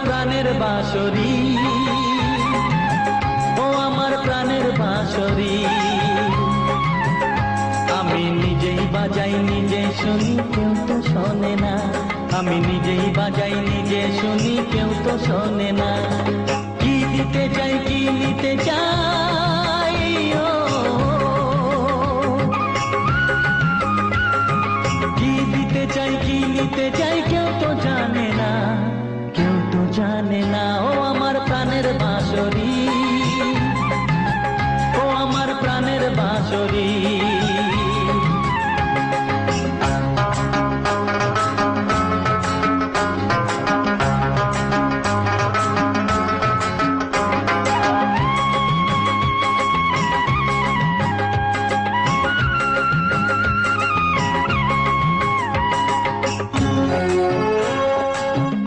প্রাণের বাঁশরি, ও আমার প্রাণের বাঁশরি। আমি নিজেই বাজাই নিজে শুনি, কেউ তো শোনে না। আমি নিজেই বাজাই নিজে শুনি, কেউ তো শোনে না। কি দিতে চাই কি নিতে চাই